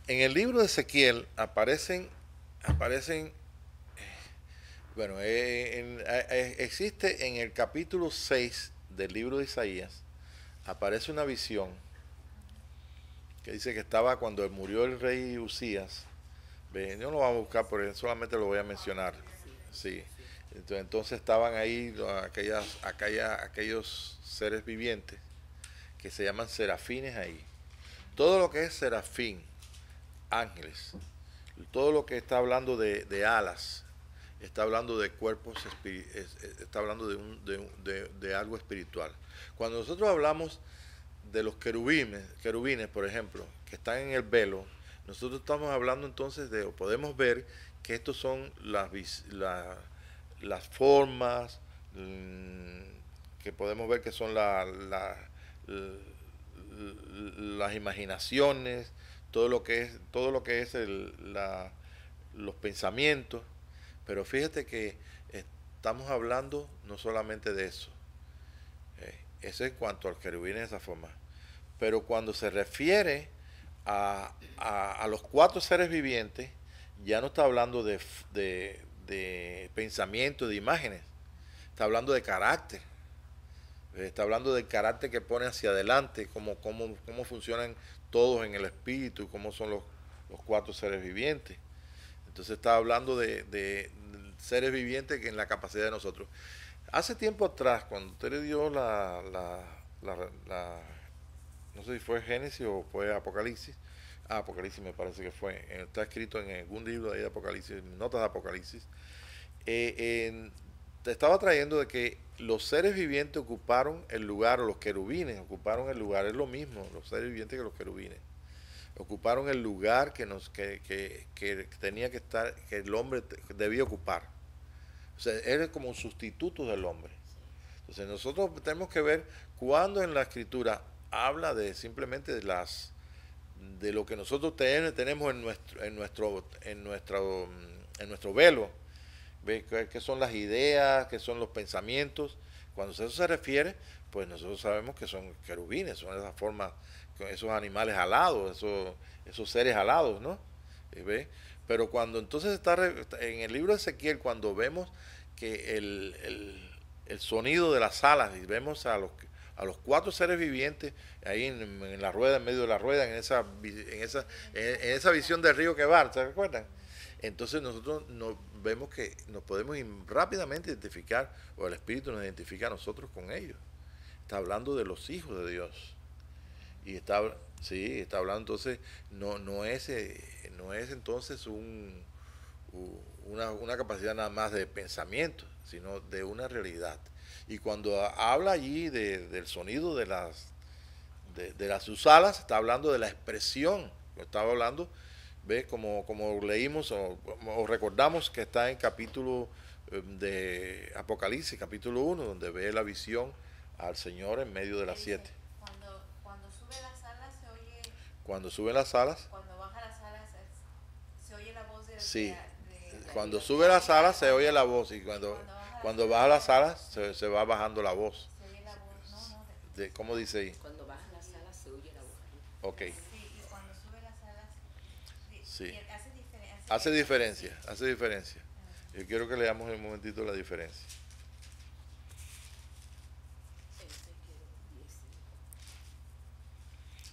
En el libro de Ezequiel aparecen, bueno, existe en el capítulo 6 del libro de Isaías, aparece una visión que dice que estaba cuando murió el rey Usías. Ve, yo no lo voy a buscar, porque solamente lo voy a mencionar. Sí, Sí. sí. Entonces estaban ahí aquellos seres vivientes que se llaman serafines ahí. Todo lo que es serafín, ángeles, todo lo que está hablando de alas, está hablando de cuerpos, está hablando de algo espiritual. Cuando nosotros hablamos de los querubines, por ejemplo, que están en el velo, nosotros estamos hablando entonces o podemos ver que estos son las formas, que podemos ver que son las imaginaciones, todo lo que es los pensamientos, pero fíjate que estamos hablando no solamente de eso, eso en cuanto al querubín de esa forma, pero cuando se refiere a los cuatro seres vivientes, ya no está hablando de pensamiento, de imágenes, está hablando de carácter. Está hablando del carácter que pone hacia adelante, cómo funcionan todos en el espíritu, cómo son los cuatro seres vivientes. Entonces está hablando de seres vivientes que en la capacidad de nosotros. Hace tiempo atrás, cuando usted le dio no sé si fue Génesis o fue Apocalipsis, Apocalipsis me parece que fue, está escrito en algún libro de ahí de Apocalipsis, notas de Apocalipsis, te estaba trayendo de que los seres vivientes ocuparon el lugar, o los querubines ocuparon el lugar, es lo mismo, los seres vivientes que los querubines, ocuparon el lugar que tenía que estar, que el hombre debía ocupar. O sea, eres como un sustituto del hombre. Sí. Entonces nosotros tenemos que ver cuando en la escritura habla de simplemente de lo que nosotros tenemos en nuestro velo, ve qué son las ideas, qué son los pensamientos. Cuando eso se refiere, pues nosotros sabemos que son querubines, son esas formas, esos animales alados, esos seres alados, ¿no? ¿Ve? Pero cuando entonces en el libro de Ezequiel, cuando vemos que el sonido de las alas, y vemos a los cuatro seres vivientes ahí en la rueda, en medio de la rueda, en esa visión del río que va, ¿se recuerdan? Entonces nosotros vemos que nos podemos rápidamente identificar, o el Espíritu nos identifica a nosotros con ellos. Está hablando de los hijos de Dios. Y sí, está hablando entonces, no es entonces una capacidad nada más de pensamiento, sino de una realidad. Y cuando habla allí del sonido de las sus alas, está hablando de la expresión, estaba hablando, ¿ves? Como leímos o recordamos que está en capítulo de Apocalipsis, capítulo 1, donde ve la visión al Señor en medio de Que las dice, siete. cuando sube las alas se oye, Cuando suben las alas, cuando baja las alas se oye la voz sí, de cuando arriba. sube las alas se oye la Cuando, voz, y y cuando, cuando baja las cuando alas baja se las oye, alas se va bajando la voz. se oye la voz. No, no, ¿Cómo dice ahí? Cuando bajan las alas se oye la voz arriba. Ok, sí, y cuando sube las alas, sí. hace diferencia. Hace Sí. diferencia, hace diferencia. Ah, Yo quiero que leamos un momentito la diferencia. Ezequiel 10.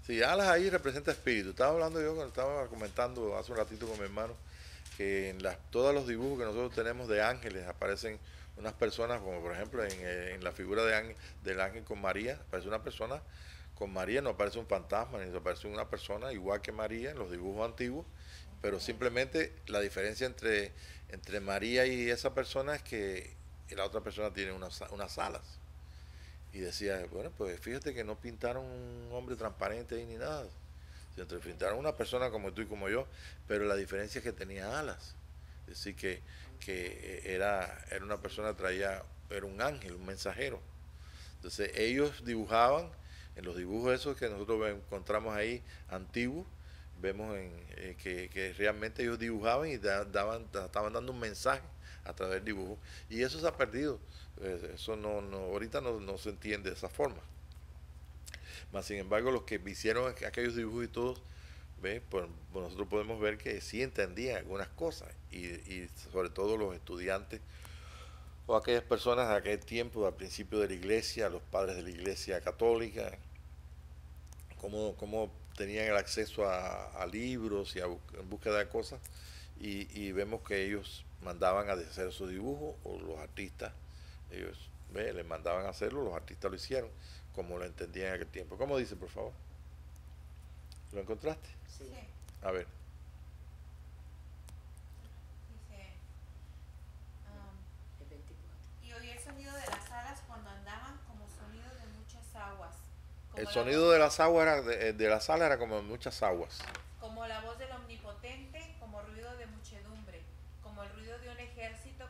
Sí, alas ahí representa espíritu. Estaba hablando yo, estaba comentando hace un ratito con mi hermano, que en todos los dibujos que nosotros tenemos de ángeles aparecen unas personas, como por ejemplo en la figura del ángel con María, aparece una persona con María, no aparece un fantasma, ni aparece una persona igual que María en los dibujos antiguos, pero ok. simplemente la diferencia entre María y esa persona es que la otra persona tiene unas alas. Y decía, bueno, pues fíjate que no pintaron un hombre transparente ahí ni nada. Sino que pintaron una persona como tú y como yo, pero la diferencia es que tenía alas. Es decir, que era una persona, era un ángel, un mensajero. Entonces ellos dibujaban, en los dibujos esos que nosotros encontramos ahí antiguos, vemos que realmente ellos dibujaban y estaban dando un mensaje a través del dibujo. Y eso se ha perdido. Eso ahorita no se entiende de esa forma. Mas, sin embargo, los que hicieron aquellos dibujos y todos, ¿Ve? Pues nosotros podemos ver que sí entendían algunas cosas y sobre todo los estudiantes o aquellas personas de aquel tiempo, al principio de la iglesia, los padres de la iglesia católica, cómo tenían el acceso a libros y en búsqueda de cosas y vemos que ellos mandaban a hacer su dibujo o los artistas, ellos les mandaban a hacerlo, los artistas lo hicieron como lo entendían en aquel tiempo. ¿Cómo dice, por favor? ¿Lo encontraste? Sí. Sí. A ver. Dice, El 24. y oí el sonido de las alas cuando andaban como sonido de muchas aguas. Como El la sonido voz- de las aguas era de la sala era como muchas aguas. Como la voz del omnipotente, como ruido de muchedumbre, como el ruido de un ejército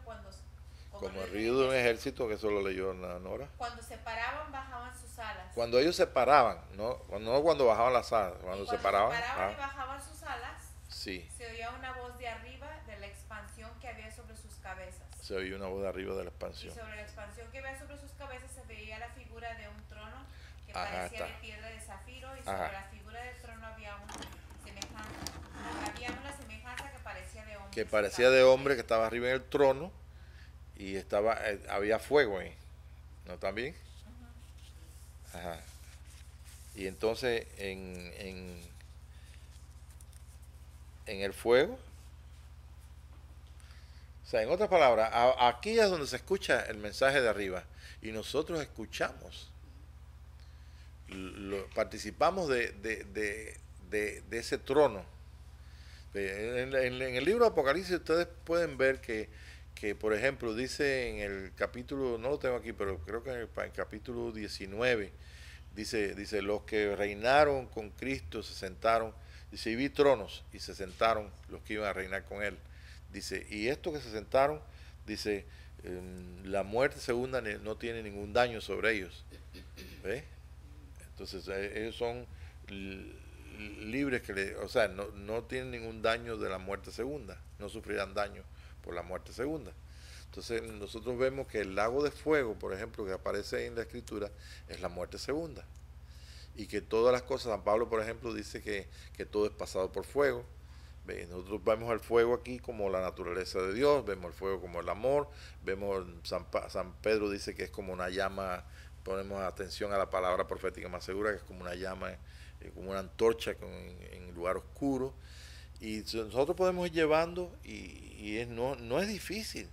Como el ruido de un ejército, que eso lo leyó Nora. Cuando se paraban, bajaban sus alas. Cuando ellos se paraban, no cuando bajaban las alas, cuando Y se cuando paraban, se paraban y bajaban sus alas, sí, se oía una voz de arriba de la expansión que había sobre sus cabezas. se oía una voz de arriba de la Y expansión. sobre la expansión que había sobre sus cabezas se veía la figura de un trono que Ajá, parecía está. de piedra de zafiro y Ajá. sobre la figura del trono había una semejanza que parecía de hombre. Que parecía de hombre que estaba arriba en el trono y había fuego ahí, ¿no? También. Ajá. Y entonces en el fuego, o sea, en otras palabras, aquí es donde se escucha el mensaje de arriba y nosotros escuchamos, participamos de ese trono. En el libro de Apocalipsis ustedes pueden ver que, por ejemplo, dice en el capítulo, no lo tengo aquí, pero creo que en el capítulo 19, dice, los que reinaron con Cristo se sentaron, dice, y vi tronos y se sentaron los que iban a reinar con él. Dice, y estos que se sentaron, dice, la muerte segunda no tiene ningún daño sobre ellos. ¿Ve? Entonces ellos son libres, o sea, no tienen ningún daño de la muerte segunda, no sufrirán daño por la muerte segunda. Entonces nosotros vemos que el lago de fuego, por ejemplo, que aparece en la escritura, es la muerte segunda. Y que todas las cosas, San Pablo, por ejemplo, dice que todo es pasado por fuego. Nosotros vemos el fuego aquí como la naturaleza de Dios, vemos el fuego como el amor, vemos San Pedro dice que es como una llama, ponemos atención a la palabra profética más segura, que es como una llama, como una antorcha en lugar oscuro. Y nosotros podemos ir llevando y no es difícil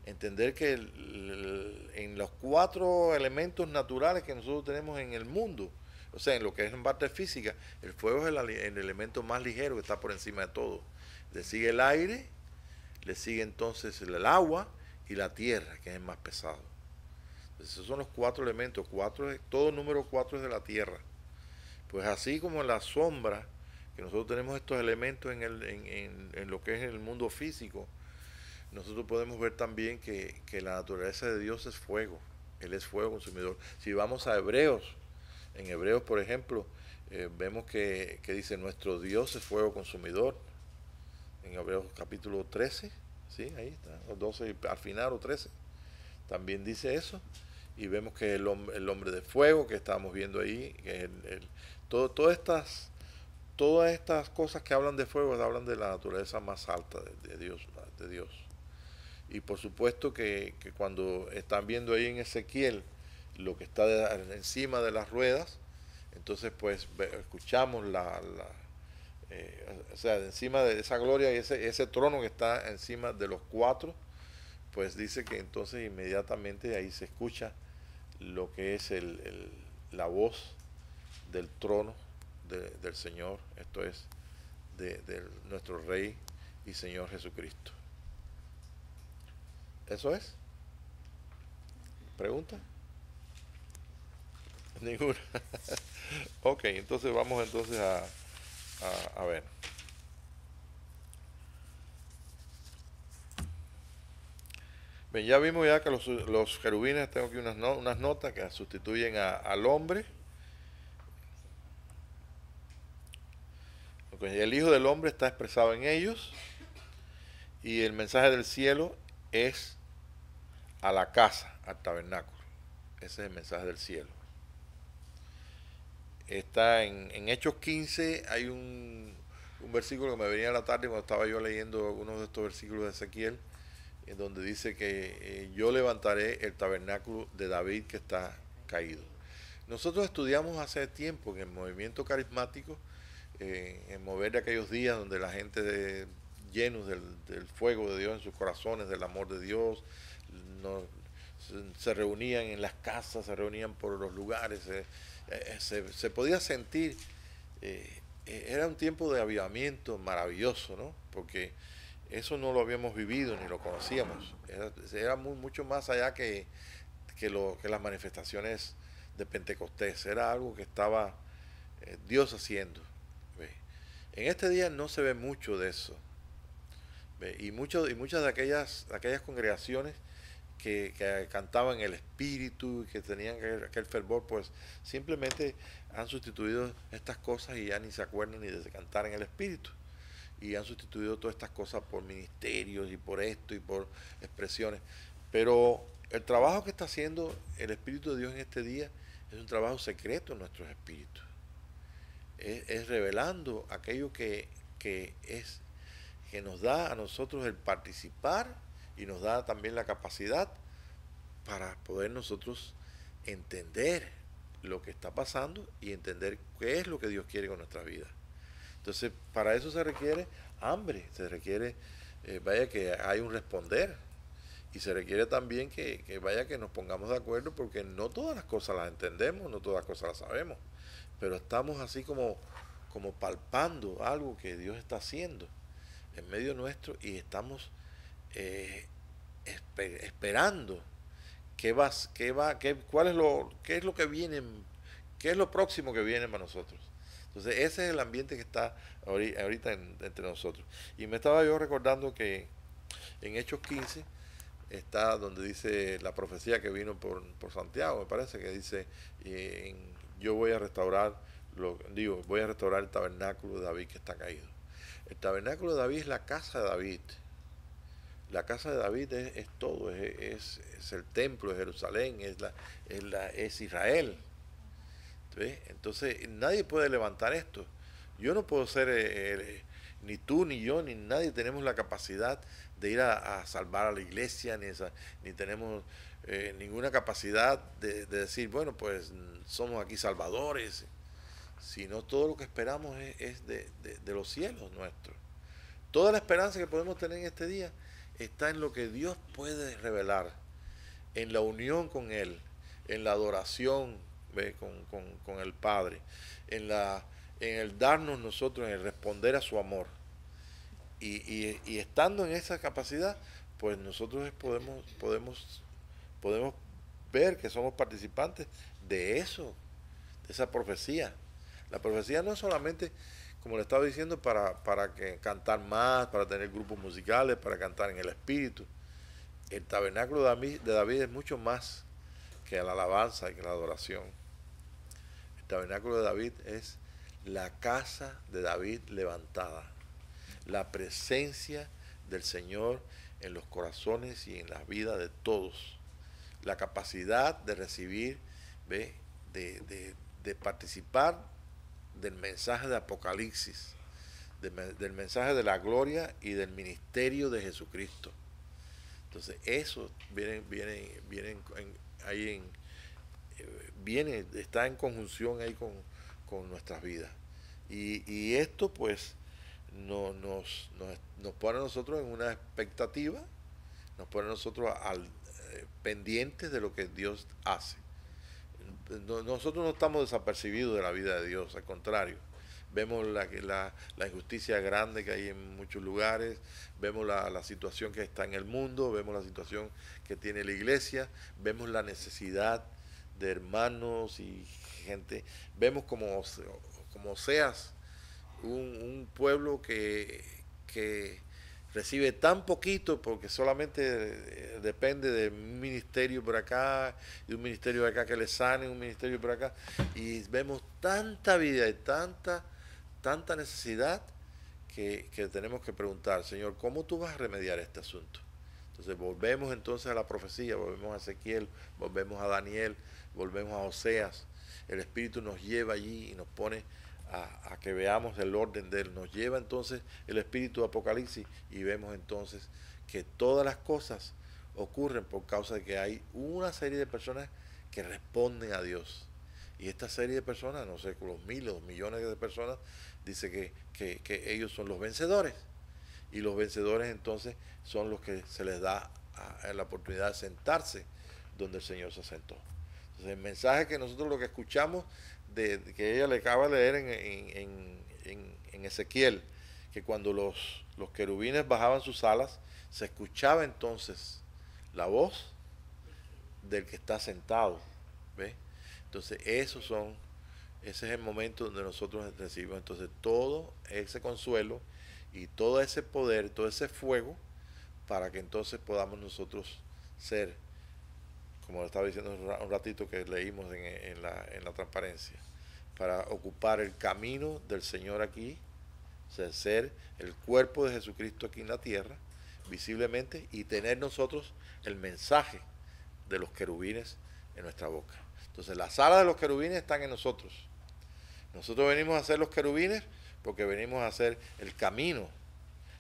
entender que en los 4 elementos naturales que nosotros tenemos en el mundo, o sea, en lo que es en parte física, el fuego es el elemento más ligero que está por encima de todo. Le sigue el aire, le sigue entonces el agua y la tierra, que es el más pesado. Entonces, esos son los 4 elementos. Todo número 4 es de la tierra. Pues así como en la sombra, que nosotros tenemos estos elementos en lo que es el mundo físico, nosotros podemos ver también que la naturaleza de Dios es fuego. Él es fuego consumidor. Si vamos a Hebreos, en Hebreos, por ejemplo, vemos que dice, nuestro Dios es fuego consumidor. En Hebreos capítulo 13, ¿sí? Ahí está, o 12 al final, o 13, también dice eso. Y vemos que el hombre de fuego que estamos viendo ahí, que todas estas cosas que hablan de fuego, hablan de la naturaleza más alta de Dios. Y por supuesto que cuando están viendo ahí en Ezequiel lo que está encima de las ruedas, entonces pues escuchamos o sea, encima de esa gloria y ese trono que está encima de los 4, pues dice que entonces inmediatamente ahí se escucha lo que es la voz del trono del Señor, esto es, de nuestro Rey y Señor Jesucristo. ¿Eso es? ¿Pregunta? Ninguna. Ok, entonces vamos entonces a ver. Bien, ya vimos ya que los querubines, tengo aquí unas notas que sustituyen al hombre. Okay, el Hijo del Hombre está expresado en ellos y el mensaje del cielo es a la casa, al tabernáculo. Ese es el mensaje del cielo. Está en Hechos 15, hay un versículo que me venía a la tarde cuando estaba yo leyendo algunos de estos versículos de Ezequiel, en donde dice que yo levantaré el tabernáculo de David que está caído. Nosotros estudiamos hace tiempo en el movimiento carismático, en mover de aquellos días donde la gente llenos del fuego de Dios en sus corazones, del amor de Dios, no, se reunían en las casas, se reunían por los lugares, se podía sentir, era un tiempo de avivamiento maravilloso, ¿no? Porque eso no lo habíamos vivido ni lo conocíamos, era mucho más allá que las manifestaciones de Pentecostés, era algo que estaba Dios haciendo. ¿Ve? En este día no se ve mucho de eso. ¿Ve? Y muchas de aquellas congregaciones que cantaban el espíritu y que tenían aquel fervor, pues simplemente han sustituido estas cosas y ya ni se acuerdan ni de cantar en el espíritu. Y han sustituido todas estas cosas por ministerios y por esto y por expresiones. Pero el trabajo que está haciendo el Espíritu de Dios en este día es un trabajo secreto en nuestros espíritus. Es revelando aquello que nos da a nosotros el participar y nos da también la capacidad para poder nosotros entender lo que está pasando y entender qué es lo que Dios quiere con nuestra vida. Entonces, para eso se requiere hambre, se requiere, vaya que hay un responder, y se requiere también que vaya que nos pongamos de acuerdo, porque no todas las cosas las entendemos, no todas las cosas las sabemos, pero estamos así como palpando algo que Dios está haciendo en medio nuestro y estamos esperando qué es lo que viene, qué es lo próximo que viene para nosotros. Entonces ese es el ambiente que está ahorita entre nosotros. Y me estaba yo recordando que en Hechos 15 está donde dice la profecía que vino por Santiago, me parece que dice, yo voy a restaurar, voy a restaurar el tabernáculo de David que está caído. El tabernáculo de David es la casa de David. La casa de David es todo, es el templo de Jerusalén, es Israel. ¿Ves? Entonces nadie puede levantar esto. Yo no puedo ser, ni tú, ni yo, ni nadie tenemos la capacidad de ir a salvar a la iglesia, ni tenemos ninguna capacidad de decir, bueno, pues somos aquí salvadores, sino todo lo que esperamos es de los cielos nuestros. Toda la esperanza que podemos tener en este día está en lo que Dios puede revelar, en la unión con Él, en la adoración con el Padre, en el darnos nosotros, en el responder a su amor. Y estando en esa capacidad, pues nosotros podemos ver que somos participantes de eso, de esa profecía. La profecía no es solamente, como le estaba diciendo, para que cantar más, para tener grupos musicales, para cantar en el espíritu. El tabernáculo de David es mucho más que la alabanza y que la adoración. El tabernáculo de David es la casa de David levantada, la presencia del Señor en los corazones y en la vida de todos, la capacidad de recibir, de participar del mensaje de Apocalipsis, del mensaje de la gloria y del ministerio de Jesucristo. Entonces eso está en conjunción ahí con nuestras vidas. Y esto pues nos pone a nosotros en una expectativa, nos pone a nosotros pendientes de lo que Dios hace. Nosotros no estamos desapercibidos de la vida de Dios, al contrario. Vemos la injusticia grande que hay en muchos lugares, vemos la situación que está en el mundo, vemos la situación que tiene la iglesia, vemos la necesidad de hermanos y gente, vemos como Oseas, un pueblo que recibe tan poquito porque solamente depende de un ministerio por acá, y un ministerio de acá que le sane, un ministerio por acá, y vemos tanta vida y tanta necesidad que tenemos que preguntar, Señor, ¿cómo tú vas a remediar este asunto? Entonces volvemos entonces a la profecía, volvemos a Ezequiel, volvemos a Daniel, volvemos a Oseas. El Espíritu nos lleva allí y nos pone a que veamos el orden de Él. Nos lleva entonces el espíritu de Apocalipsis y vemos entonces que todas las cosas ocurren por causa de que hay una serie de personas que responden a Dios. Y esta serie de personas, no sé, los miles, los millones de personas, dice que ellos son los vencedores. Y los vencedores entonces son los que se les da la oportunidad de sentarse donde el Señor se sentó. Entonces el mensaje que nosotros lo que escuchamos, que ella le acaba de leer en Ezequiel, que cuando los querubines bajaban sus alas, se escuchaba entonces la voz del que está sentado. ¿Ve? Entonces ese es el momento donde nosotros recibimos entonces todo ese consuelo y todo ese poder, todo ese fuego, para que entonces podamos nosotros ser, como lo estaba diciendo un ratito que leímos en la transparencia, para ocupar el camino del Señor aquí, o sea, ser el cuerpo de Jesucristo aquí en la tierra, visiblemente, y tener nosotros el mensaje de los querubines en nuestra boca. Entonces las alas de los querubines están en nosotros. Nosotros venimos a ser los querubines porque venimos a hacer el camino.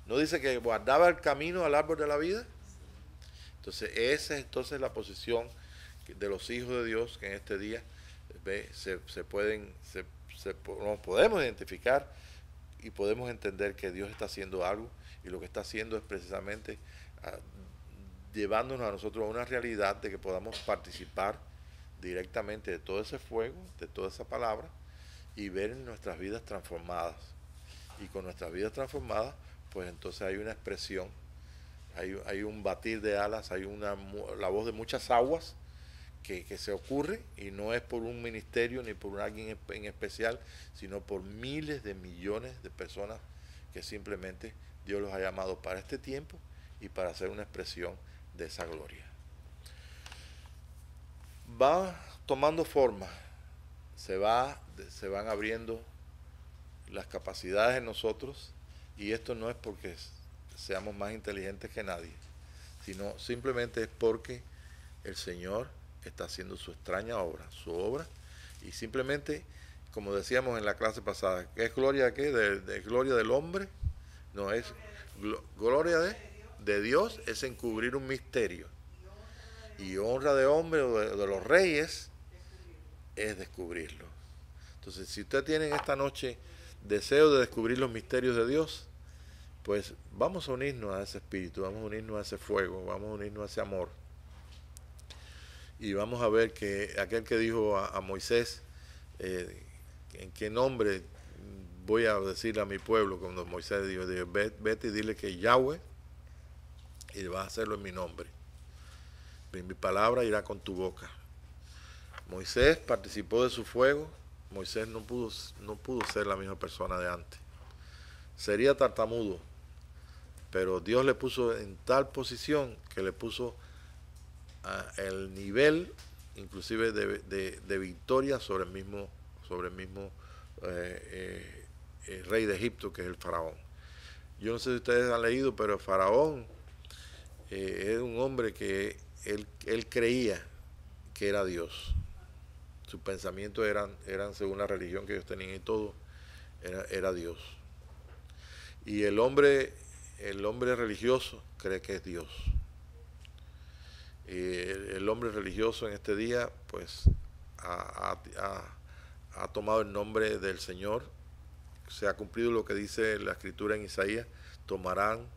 ¿No dice que guardaba el camino al árbol de la vida? Entonces esa es entonces la posición de los hijos de Dios que en este día nos podemos identificar y podemos entender que Dios está haciendo algo, y lo que está haciendo es precisamente llevándonos a nosotros a una realidad de que podamos participar directamente de todo ese fuego, de toda esa palabra, y ver nuestras vidas transformadas. Y con nuestras vidas transformadas, pues entonces hay una expresión, hay un batir de alas, hay la voz de muchas aguas que se ocurre, y no es por un ministerio ni por alguien en especial, sino por miles de millones de personas que simplemente Dios los ha llamado para este tiempo y para hacer una expresión de esa gloria. Va tomando forma, se van abriendo las capacidades en nosotros, y esto no es porque seamos más inteligentes que nadie, sino simplemente es porque el Señor está haciendo su extraña obra, su obra, y simplemente, como decíamos en la clase pasada, ¿qué es gloria de qué? ¿De gloria del hombre? No, es gloria de Dios, es encubrir un misterio, y honra de hombre o de los reyes es descubrirlo. Entonces, si usted tiene esta noche deseo de descubrir los misterios de Dios, pues vamos a unirnos a ese espíritu, vamos a unirnos a ese fuego, vamos a unirnos a ese amor. Y vamos a ver que aquel que dijo a Moisés, ¿en qué nombre voy a decirle a mi pueblo? Cuando Moisés dijo, vete y dile que Yahweh, y vas a hacerlo en mi nombre. Mi palabra irá con tu boca. Moisés participó de su fuego. Moisés no pudo ser la misma persona de antes. Sería tartamudo, pero Dios le puso en tal posición que le puso el nivel inclusive de victoria sobre el mismo rey de Egipto, que es el faraón. Yo no sé si ustedes han leído, pero el faraón es un hombre que él creía que era Dios. Sus pensamientos eran según la religión que ellos tenían, y todo era Dios. Y el hombre religioso cree que es Dios. El hombre religioso en este día pues ha tomado el nombre del Señor. Se ha cumplido lo que dice la escritura en Isaías: tomarán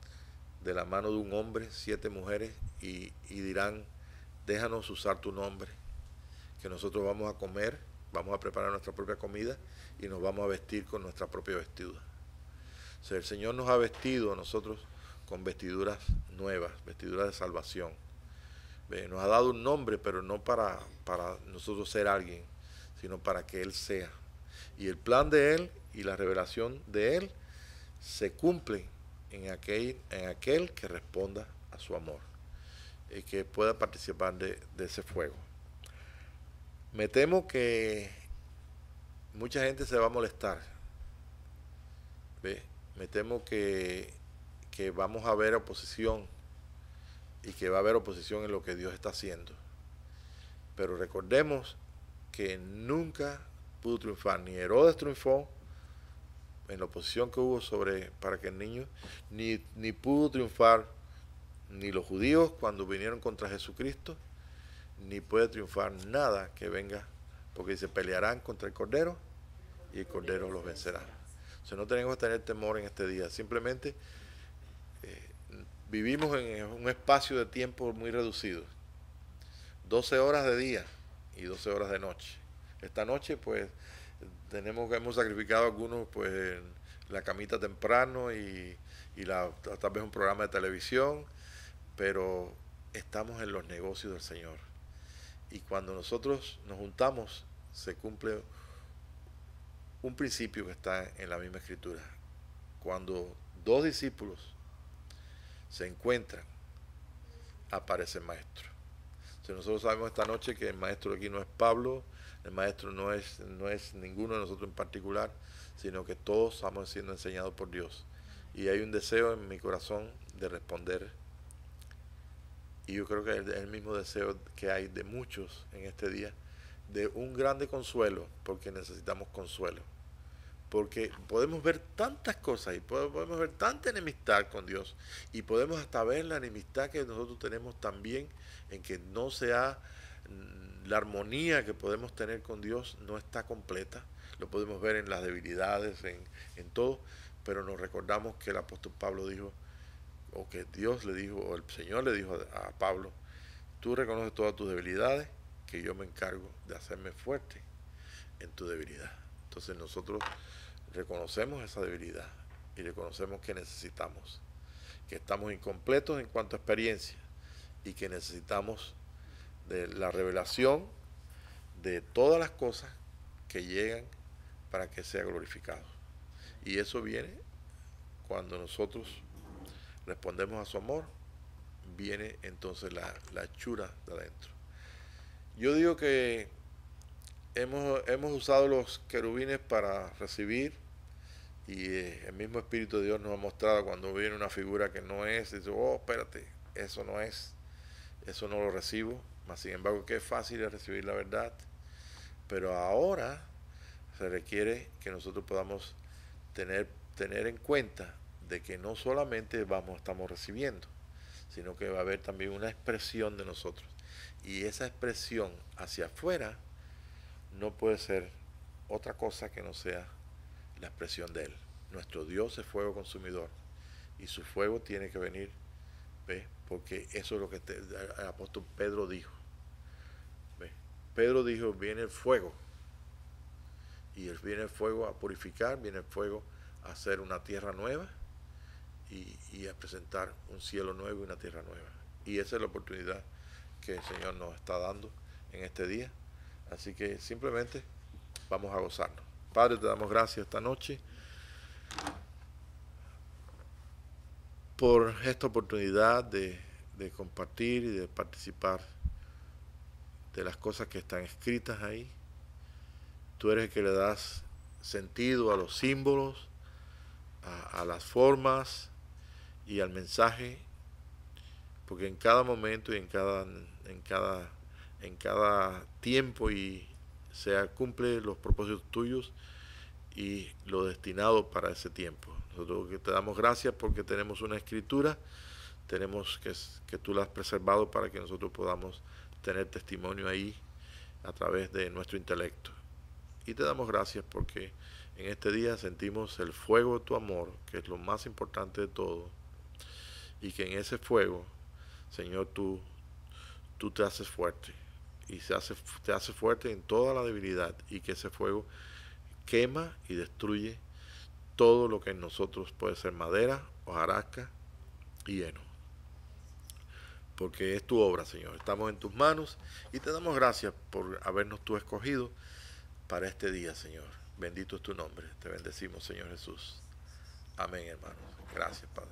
de la mano de un hombre 7 mujeres y dirán, déjanos usar tu nombre, que nosotros vamos a comer, vamos a preparar nuestra propia comida y nos vamos a vestir con nuestra propia vestidura. O sea, el Señor nos ha vestido a nosotros con vestiduras nuevas, vestiduras de salvación. Nos ha dado un nombre, pero no para nosotros ser alguien, sino para que Él sea. Y el plan de Él y la revelación de Él se cumple en aquel que responda a su amor y que pueda participar de ese fuego. Me temo que mucha gente se va a molestar. Me temo que vamos a ver oposición, y que va a haber oposición en lo que Dios está haciendo. Pero recordemos que nunca pudo triunfar, ni Herodes triunfó en la oposición que hubo para que el niño ni pudo triunfar ni los judíos cuando vinieron contra Jesucristo, ni puede triunfar nada que venga, porque se pelearán contra el Cordero y el Cordero los vencerá. O sea, no tenemos que tener temor en este día, simplemente vivimos en un espacio de tiempo muy reducido, 12 horas de día y 12 horas de noche. Esta noche pues hemos sacrificado algunos pues en la camita temprano y tal vez un programa de televisión, pero estamos en los negocios del Señor. Y cuando nosotros nos juntamos, se cumple un principio que está en la misma escritura. Cuando dos discípulos se encuentran, aparece el maestro. O sea, nosotros sabemos esta noche que el maestro aquí no es Pablo, el maestro no es ninguno de nosotros en particular, sino que todos estamos siendo enseñados por Dios. Y hay un deseo en mi corazón de responder. Y yo creo que es el mismo deseo que hay de muchos en este día, de un grande consuelo, porque necesitamos consuelo. Porque podemos ver tantas cosas y podemos ver tanta enemistad con Dios, y podemos hasta ver la enemistad que nosotros tenemos también, en que no sea la armonía que podemos tener con Dios no está completa. Lo podemos ver en las debilidades, en todo, pero nos recordamos que el apóstol Pablo dijo, o que Dios le dijo, o el Señor le dijo a Pablo, tú reconoces todas tus debilidades, que yo me encargo de hacerme fuerte en tu debilidad. Entonces nosotros reconocemos esa debilidad y reconocemos que necesitamos, que estamos incompletos en cuanto a experiencia y que necesitamos de la revelación de todas las cosas que llegan para que sea glorificado. Y eso viene cuando nosotros respondemos a su amor, viene entonces la hechura de adentro. Yo digo que hemos usado los querubines para recibir, y el mismo Espíritu de Dios nos ha mostrado cuando viene una figura que no es, y dice, oh, espérate, eso no es, eso no lo recibo. Mas sin embargo, que fácil es recibir la verdad. Pero ahora se requiere que nosotros podamos tener en cuenta de que no solamente estamos recibiendo, sino que va a haber también una expresión de nosotros. Y esa expresión hacia afuera no puede ser otra cosa que no sea la expresión de Él. Nuestro Dios es fuego consumidor y su fuego tiene que venir, ¿ve? Porque eso es lo que el apóstol Pedro dijo. ¿Ve? Pedro dijo, viene el fuego, y viene el fuego a purificar, viene el fuego a hacer una tierra nueva y a presentar un cielo nuevo y una tierra nueva. Y esa es la oportunidad que el Señor nos está dando en este día. Así que simplemente vamos a gozarnos. Padre, te damos gracias esta noche por esta oportunidad de compartir y de participar de las cosas que están escritas ahí. Tú eres el que le das sentido a los símbolos, a las formas y al mensaje, porque en cada momento y en cada tiempo y se cumple los propósitos tuyos y lo destinado para ese tiempo. Nosotros te damos gracias porque tenemos una escritura, tenemos que tú la has preservado para que nosotros podamos tener testimonio ahí a través de nuestro intelecto. Y te damos gracias porque en este día sentimos el fuego de tu amor, que es lo más importante de todo, y que en ese fuego, Señor, tú te haces fuerte, y te hace fuerte en toda la debilidad, y que ese fuego quema y destruye todo lo que en nosotros puede ser madera, hojarasca y heno. Porque es tu obra, Señor. Estamos en tus manos y te damos gracias por habernos tú escogido para este día, Señor. Bendito es tu nombre. Te bendecimos, Señor Jesús. Amén, hermanos. Gracias, Padre.